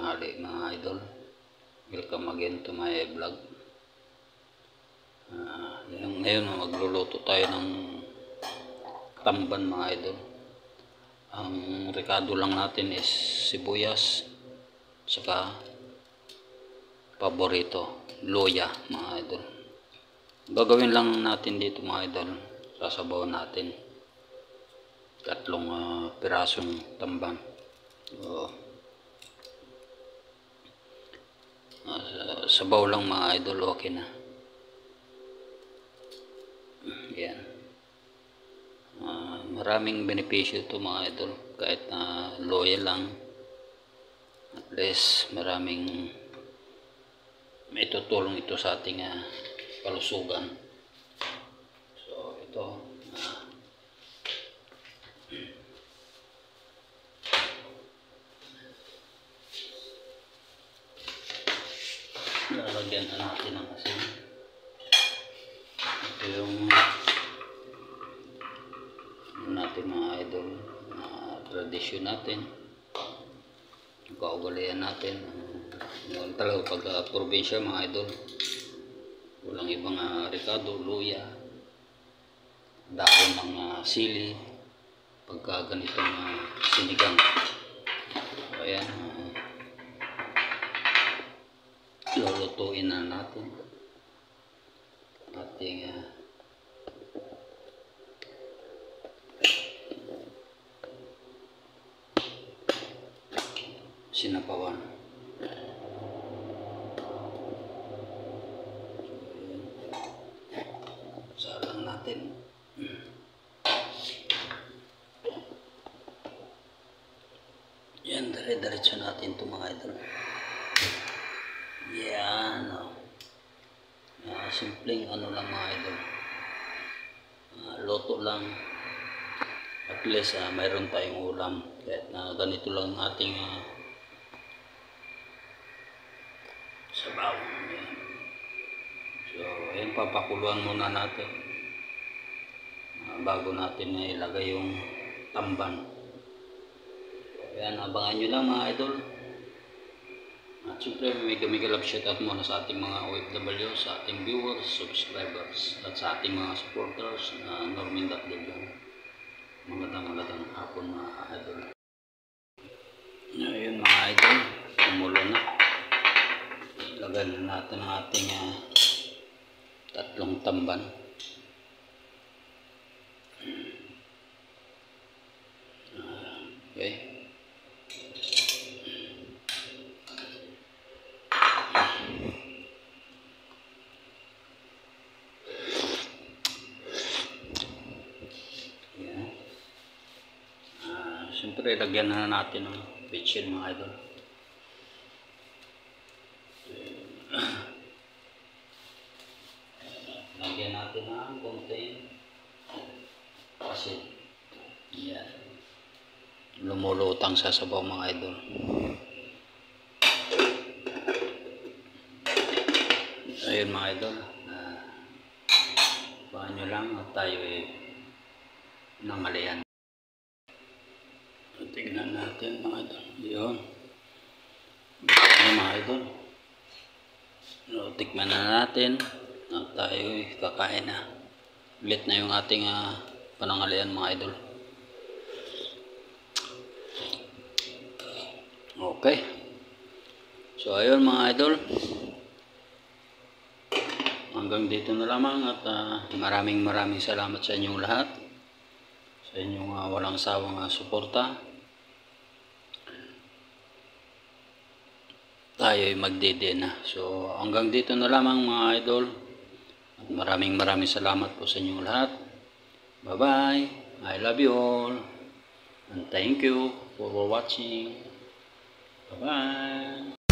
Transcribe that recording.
tanghali mga idol. Welcome again to my vlog. Ngayon magluluto tayo ng tamban mga idol. Ang rekado lang natin is sibuyas, saka paborito, luya mga idol. Gagawin lang natin dito mga idol, sasabaw natin 3 pirasong tamban. So, sabaw lang mga idol, okay na. Yan. Maraming benepisyo ito mga idol, kahit loya lang, at least maraming may tutulong ito sa ating kalusugan. So ito lalagyan na natin ng asin. Ito yung natin mga idol, tradisyon natin, kaugalian natin. Yan talaga pag probinsya mga idol, walang ibang rekado, luya, dahon ng sili pagka ganitong sinigang. Ayan, lulutuin na natin ating sinapawan. Salang natin. Yan, dire-diretso natin ito mga idol. Yan, simpleng ano lang mga idol, loto lang, at least mayroon tayong ulam kahit na ganito lang ating sabaw. Yan. So ayan, papakuluan muna natin bago natin ilagay yung tamban. Ayan, abangan nyo lang mga idol. At syempre may love shoutout muna sa ating mga OFW, sa ating viewers, subscribers, at sa ating mga supporters na Normin.w. Magandang hapon mga idol. Ngayon mga idol, kumulo na. Lagyan na natin ang ating 3 tamban. Okay. Siyempre, lagyan na natin ng bitchin mga idol. Lagyan natin ng konting asin. Yan. Lumulutang sa sabaw mga idol. Ayun mga idol. Paano lang at tayo nangalian. Tingnan natin mga idol. Yun. Ayan mga idol. So, tikman na natin at tayo kakain na. Ulit na yung ating panangalian mga idol. Okay. So ayun mga idol. Hanggang dito na lamang at maraming salamat sa inyong lahat. Sa inyong walang sawang suporta. Tayo ay magdede na. So hanggang dito na lamang mga idol. At maraming salamat po sa inyong lahat. Bye bye. I love you all. And thank you for watching. Bye bye.